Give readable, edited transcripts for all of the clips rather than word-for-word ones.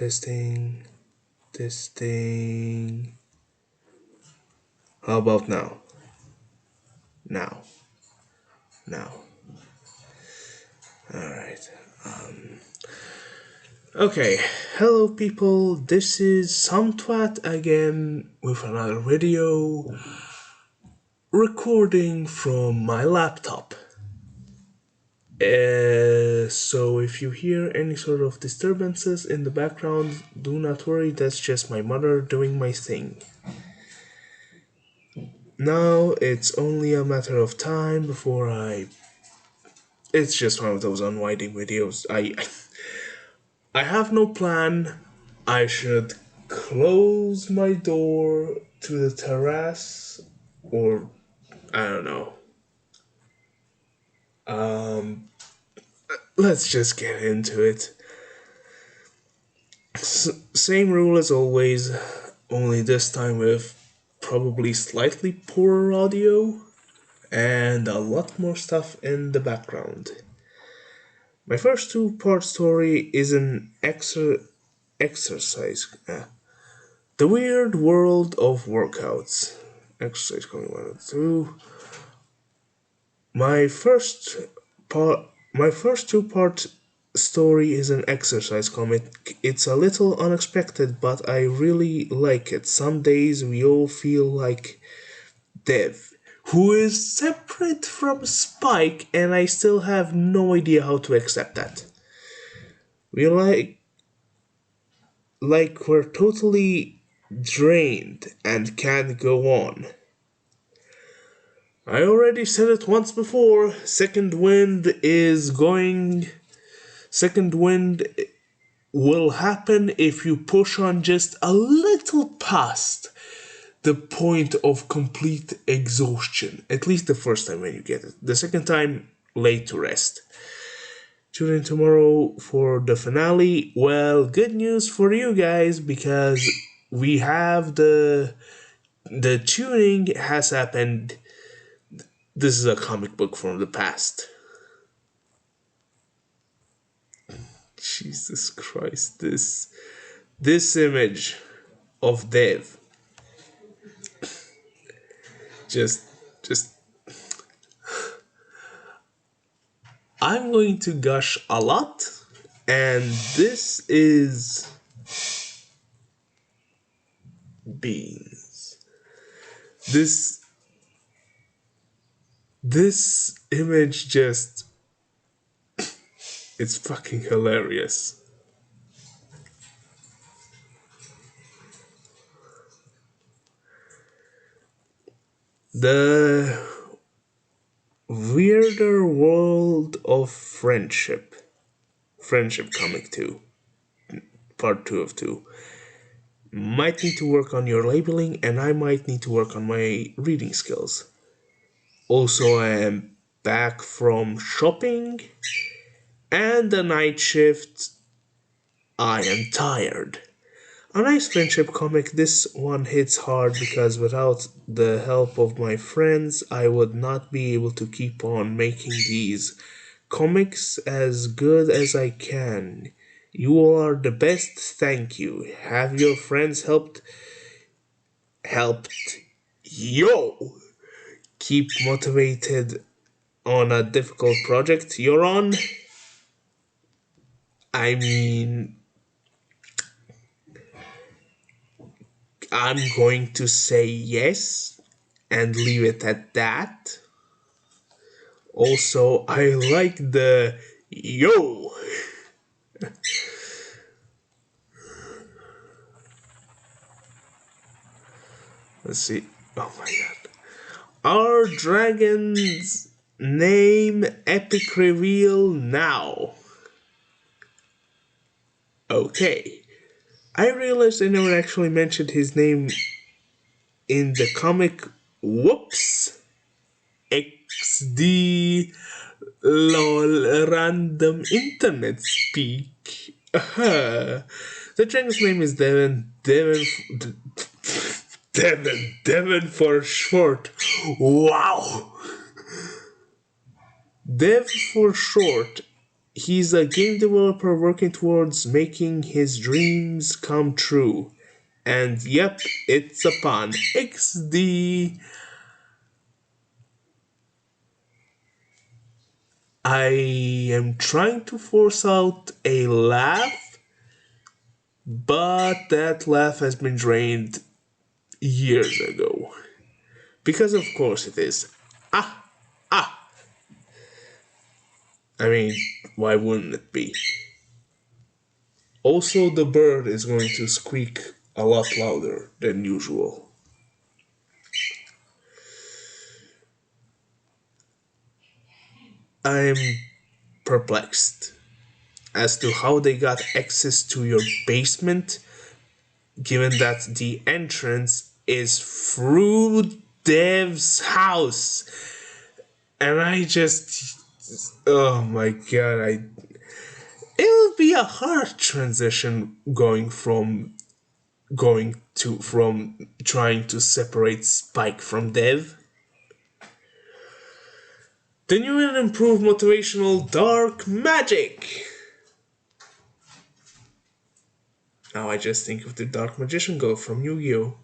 Testing, testing. How about now? Now, now. Alright. Okay, hello people, this is some twat again with another video recording from my laptop. So if you hear any sort of disturbances in the background, do not worry, that's just my mother doing my thing. Now it's only a matter of time before it's just one of those unwinding videos. I have no plan. I should close my door to the terrace, or I don't know. Let's just get into it. Same rule as always, only this time with probably slightly poorer audio and a lot more stuff in the background. My first two-part story is an exercise. The Weird World of Workouts. Exercise coming 1 and 2. My first two-part story is an exercise comic. It's a little unexpected, but I really like it. Some days we all feel like Dev, who is separate from Spike, and I still have no idea how to accept that. We like we're totally drained and can't go on. I already said it once before, second wind will happen if you push on just a little past the point of complete exhaustion. At least the first time when you get it. The second time, lay to rest. Tune in tomorrow for the finale. Well, good news for you guys, because we have the tuning has happened. This is a comic book from the past. Jesus Christ, this image of Dev. Just I'm going to gush a lot, and this is beans. This image just, it's fucking hilarious. The Weirder World of Friendship comic 2, part 2 of 2. Might need to work on your labeling, and I might need to work on my reading skills. Also, I am back from shopping and the night shift. I am tired. A nice friendship comic. This one hits hard because without the help of my friends, I would not be able to keep on making these comics as good as I can. You all are the best, thank you. Have your friends helped yo keep motivated on a difficult project you're on? I mean, I'm going to say yes and leave it at that. Also, I like the yo. Let's see. Oh my god. Our dragon's name epic reveal now. Okay. I realized I never actually mentioned his name in the comic. Whoops. XD lol random internet speak. The dragon's name is Devon for short. Wow. Dev for short He's a game developer working towards making his dreams come true. And yep, it's a pun. XD. I am trying to force out a laugh, but that laugh has been drained years ago. Because of course it is. Ah, ah. I mean, why wouldn't it be? Also, the bird is going to squeak a lot louder than usual. I'm perplexed as to how they got access to your basement, given that the entrance is through Dev's house. And I just. Oh my god, it'll be a hard transition from trying to separate Spike from Dev. The new and improved motivational dark magic. Now I just think of the Dark Magician Go from Yu-Gi-Oh!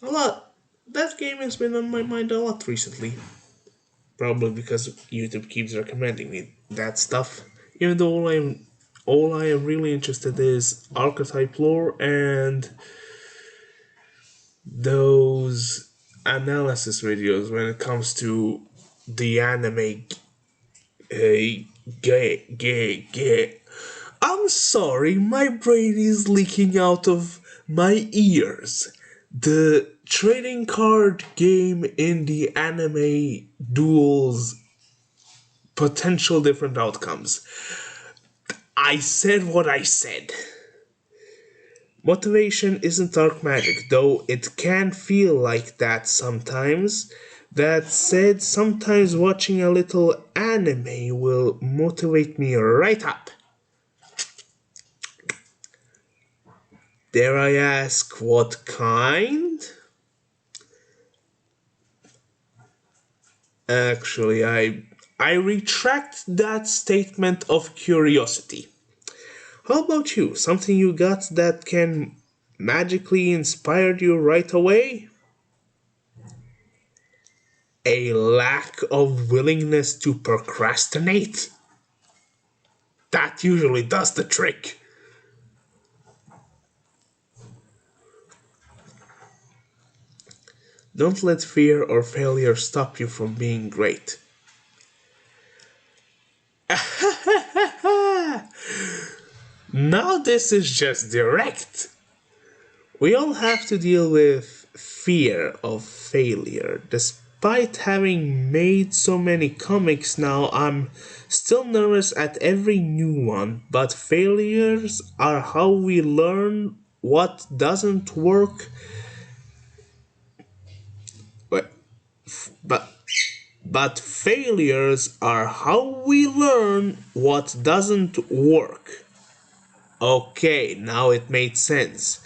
A lot. That game has been on my mind a lot recently. Probably because YouTube keeps recommending me that stuff. Even though all I am really interested is archetype lore and those analysis videos when it comes to the anime gay. I'm sorry, my brain is leaking out of my ears. The trading card game in the anime duels potential different outcomes. I said what I said. Motivation isn't dark magic, though it can feel like that sometimes. That said, sometimes watching a little anime will motivate me right up. Dare I ask what kind? Actually, I retract that statement of curiosity. How about you? Something you got that can magically inspire you right away? A lack of willingness to procrastinate? That usually does the trick. Don't let fear or failure stop you from being great. Now this is just direct. We all have to deal with fear of failure. Despite having made so many comics now, I'm still nervous at every new one. But failures are how we learn what doesn't work. But but but failures are how we learn what doesn't work. Okay, now it made sense.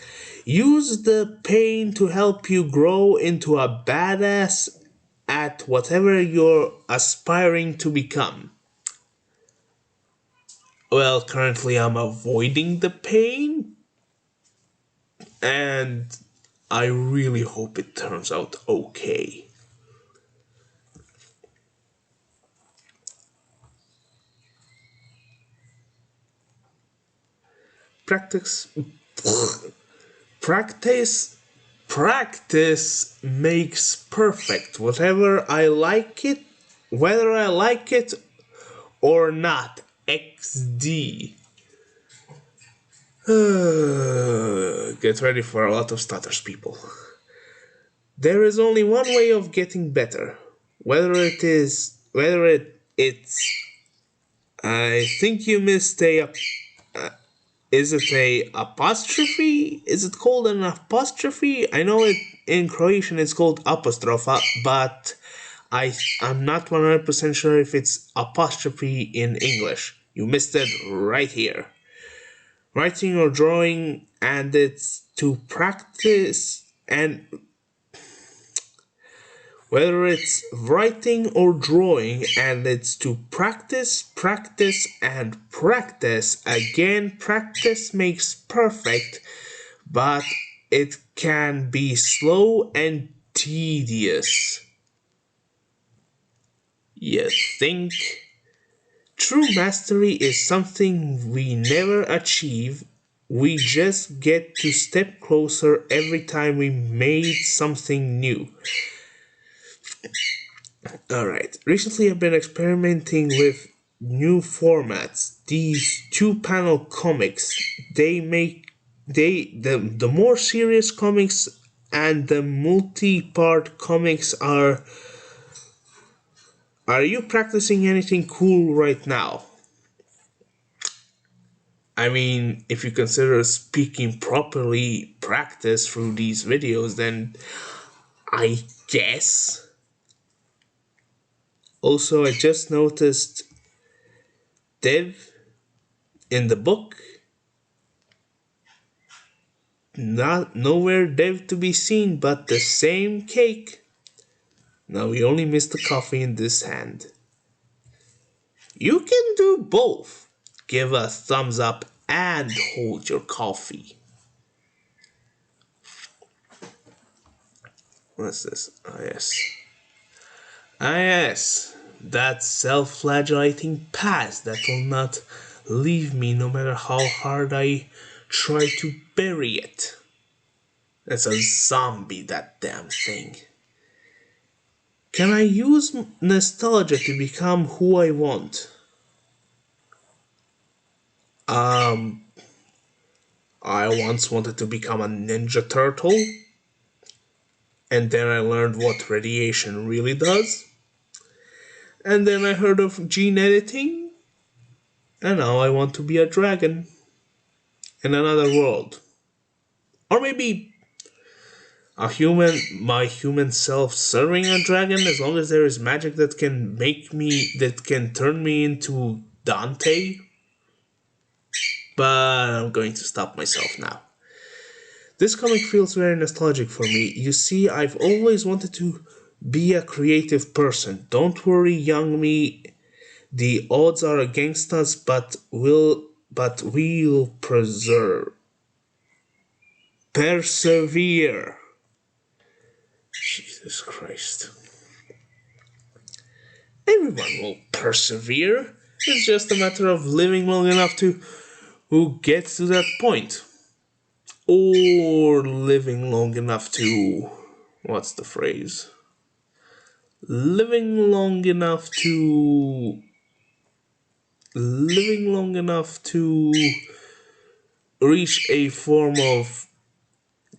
Use the pain to help you grow into a badass at whatever you're aspiring to become. Well, currently I'm avoiding the pain, and I really hope it turns out okay. Practice. Practice. Practice makes perfect. Whether I like it or not. XD. Get ready for a lot of stutters, people. There is only one way of getting better. Whether it's I think you missed is it a apostrophe? Is it called an apostrophe? I know it in Croatian it's called apostrofa, but I'm not 100% sure if it's apostrophe in English. You missed it right here. Writing or drawing, and it's to practice. And Whether it's writing or drawing, and it's to practice, practice, and practice. Again, practice makes perfect, but it can be slow and tedious. You think? True mastery is something we never achieve. We just get to step closer every time we made something new. Alright, recently I've been experimenting with new formats. These two-panel comics, the more serious comics and the multi-part comics are you practicing anything cool right now? I mean, if you consider speaking properly practice through these videos, then I guess. Also, I just noticed Dev in the book. Not nowhere Dev to be seen, but the same cake. Now we only miss the coffee in this hand. You can do both. Give a thumbs up and hold your coffee. What's this? Ah, yes. Ah, yes. That self-flagellating past that will not leave me no matter how hard I try to bury it. That's a zombie, that damn thing. Can I use nostalgia to become who I want? Um, I once wanted to become a Ninja Turtle, and then I learned what radiation really does. And then I heard of gene editing, and now I want to be a dragon in another world. Or maybe my human self serving a dragon, as long as there is magic that can turn me into Dante. But I'm going to stop myself now. This comic feels very nostalgic for me. You see, I've always wanted to be a creative person. Don't worry, young me. The odds are against us, but we'll persevere. Jesus Christ. Everyone will persevere. It's just a matter of living long enough to who gets to that point. Or living long enough to, what's the phrase? Living long enough to reach a form of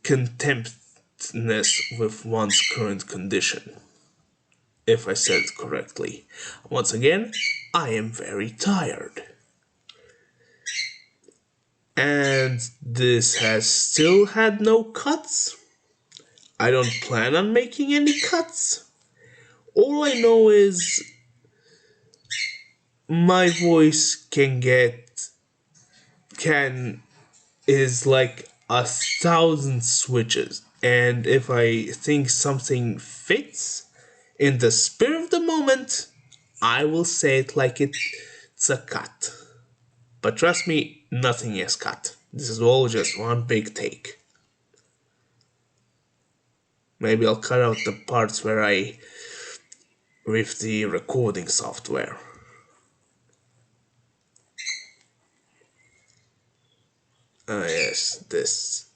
contentness with one's current condition. If I said it correctly. Once again, I am very tired. And this has still had no cuts. I don't plan on making any cuts. All I know is my voice can is like 1,000 switches, and if I think something fits in the spirit of the moment, I will say it like it's a cut. But trust me, nothing is cut. This is all just one big take. Maybe I'll cut out the parts where I with the recording software. Ah, yes, this.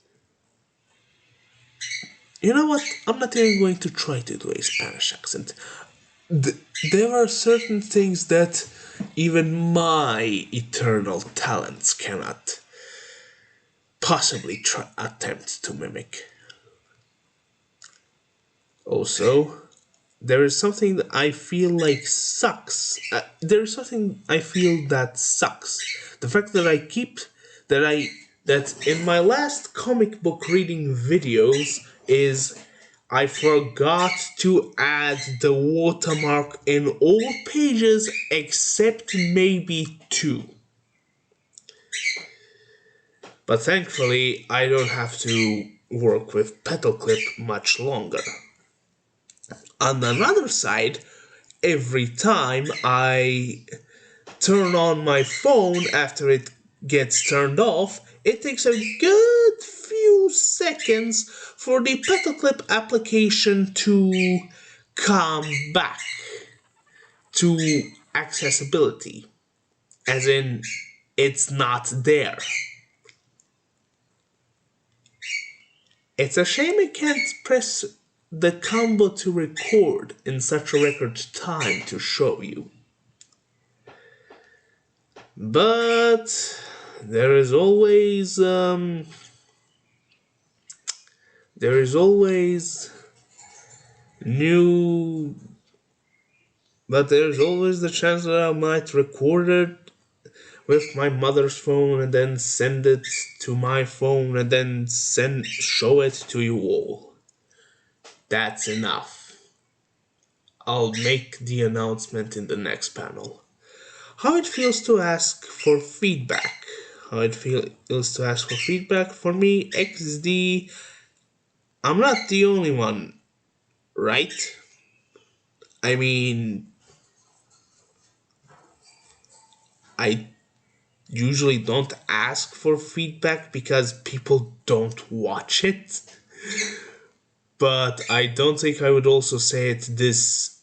You know what? I'm not even going to try to do a Spanish accent. There are certain things that even my eternal talents cannot possibly attempt to mimic. Also, there is something that I feel like sucks. There is something I feel that sucks. The fact that that I that in my last comic book reading videos is I forgot to add the watermark in all pages except maybe 2. But thankfully, I don't have to work with Petal Clip much longer. On another side, every time I turn on my phone after it gets turned off, it takes a good few seconds for the paperclip application to come back to accessibility. As in, it's not there. It's a shame I can't press the combo to record in such a record time to show you. But there is always new but there's always the chance that I might record it with my mother's phone and then send it to my phone and then show it to you all. That's enough. I'll make the announcement in the next panel. How it feels to ask for feedback. How it feels to ask for feedback. For me, XD, I'm not the only one, right? I mean, I usually don't ask for feedback because people don't watch it. But I don't think I would also say it this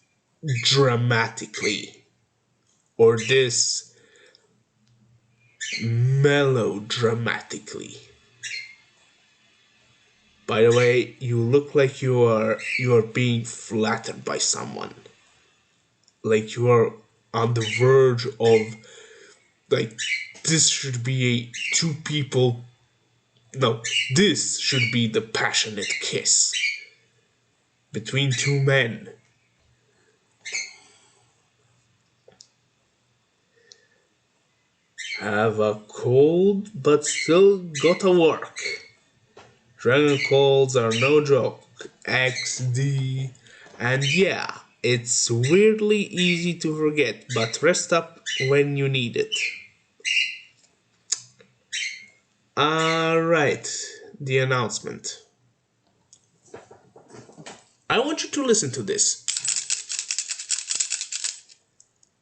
dramatically or this melodramatically. By the way, you look like you are being flattered by someone. Like you are on the verge of, like, this should be two people. No, this should be the passionate kiss between two men. Have a cold, but still gotta work. Dragon calls are no joke. XD. And yeah, it's weirdly easy to forget, but rest up when you need it. Alright, the announcement. I want you to listen to this.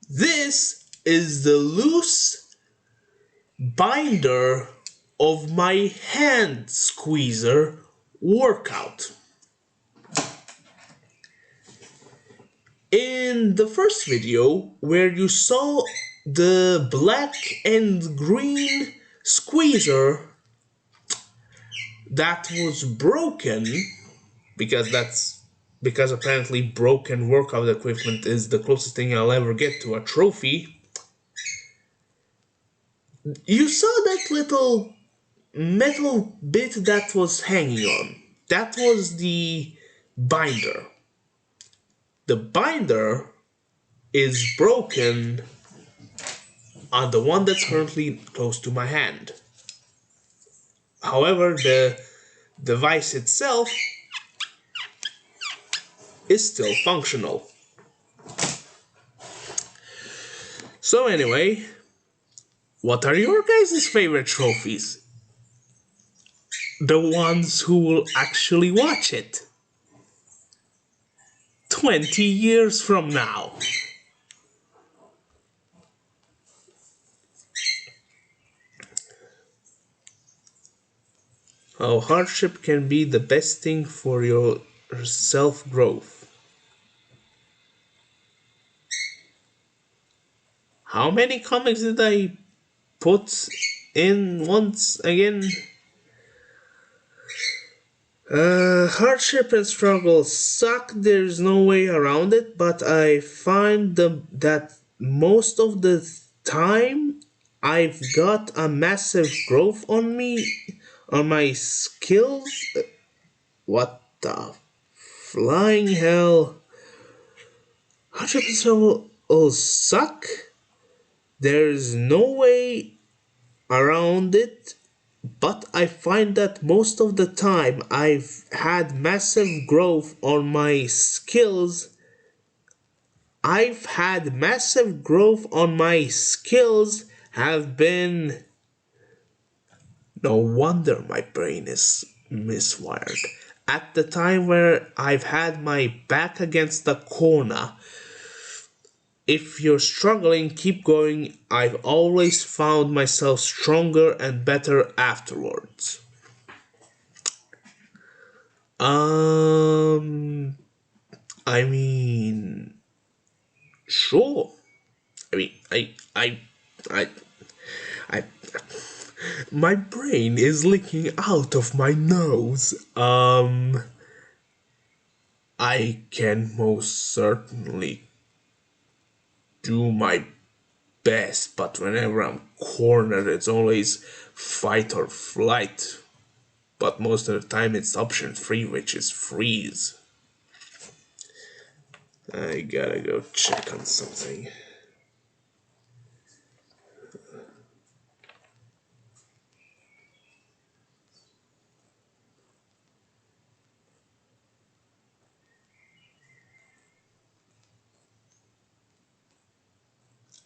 This is the loose binder of my hand squeezer workout. In the first video where you saw the black and green squeezer that was broken, because apparently broken workout equipment is the closest thing I'll ever get to a trophy. You saw that little metal bit that was hanging on. That was the binder. The binder is broken on the one that's currently close to my hand. However, the device itself is still functional. So anyway, what are your guys' favorite trophies? The ones who will actually watch it 20 years from now. How hardship can be the best thing for your self-growth. How many comics did I put in once again? Hardship and struggle suck, there's no way around it, but I find that most of the time I've got a massive growth on my skills. What the flying hell? Hardship and struggle all suck. There's no way around it, but I find that most of the time I've had massive growth on my skills. Have been. No wonder my brain is miswired. at the time where I've had my back against the corner, if you're struggling, keep going. I've always found myself stronger and better afterwards. Um, I mean, sure. I mean, I, I, my brain is leaking out of my nose. I can most certainly do my best, but whenever I'm cornered, it's always fight or flight. But most of the time, it's option 3, which is freeze. I gotta go check on something.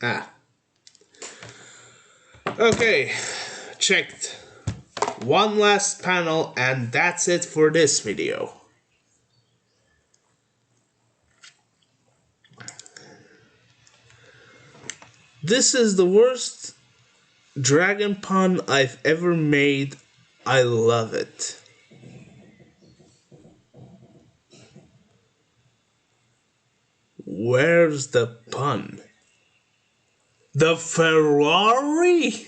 Ah. Okay, checked. One last panel, and that's it for this video. This is the worst dragon pun I've ever made. I love it. Where's the pun? The Ferrari?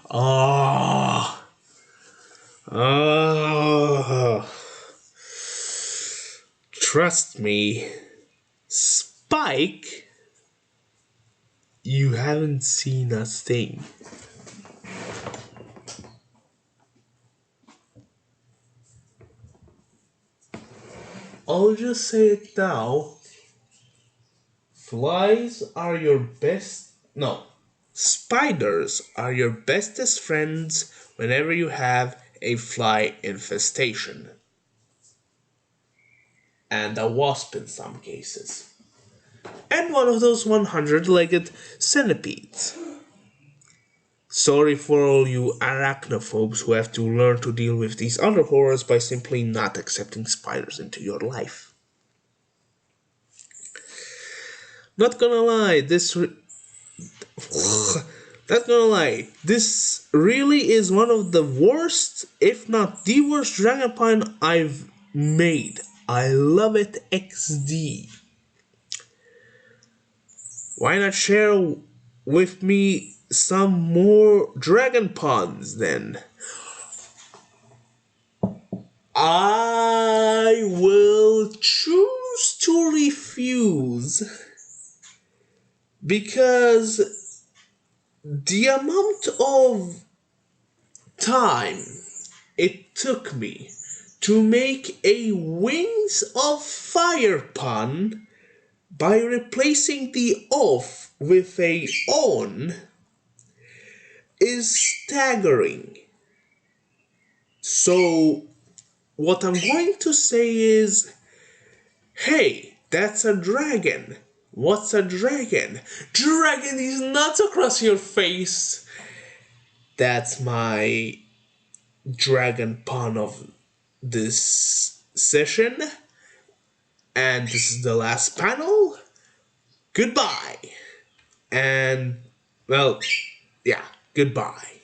Ah. Oh. Trust me, Spike, you haven't seen a thing. I'll just say it now. Flies are your best. No. Spiders are your bestest friends whenever you have a fly infestation. And a wasp in some cases. And one of those 100-legged centipedes. Sorry for all you arachnophobes who have to learn to deal with these other horrors by simply not accepting spiders into your life. Not gonna lie, this really is one of the worst, if not the worst, dragon pun I've made. I love it XD. Why not share with me some more dragon puns then? I will choose to refuse because the amount of time it took me to make a wings of fire pun by replacing the off with a on is staggering. So what I'm going to say is, hey, that's a dragon. What's a dragon? Dragging these nuts across your face. That's my dragon pun of this session. And this is the last panel. Goodbye. And, well, yeah, goodbye.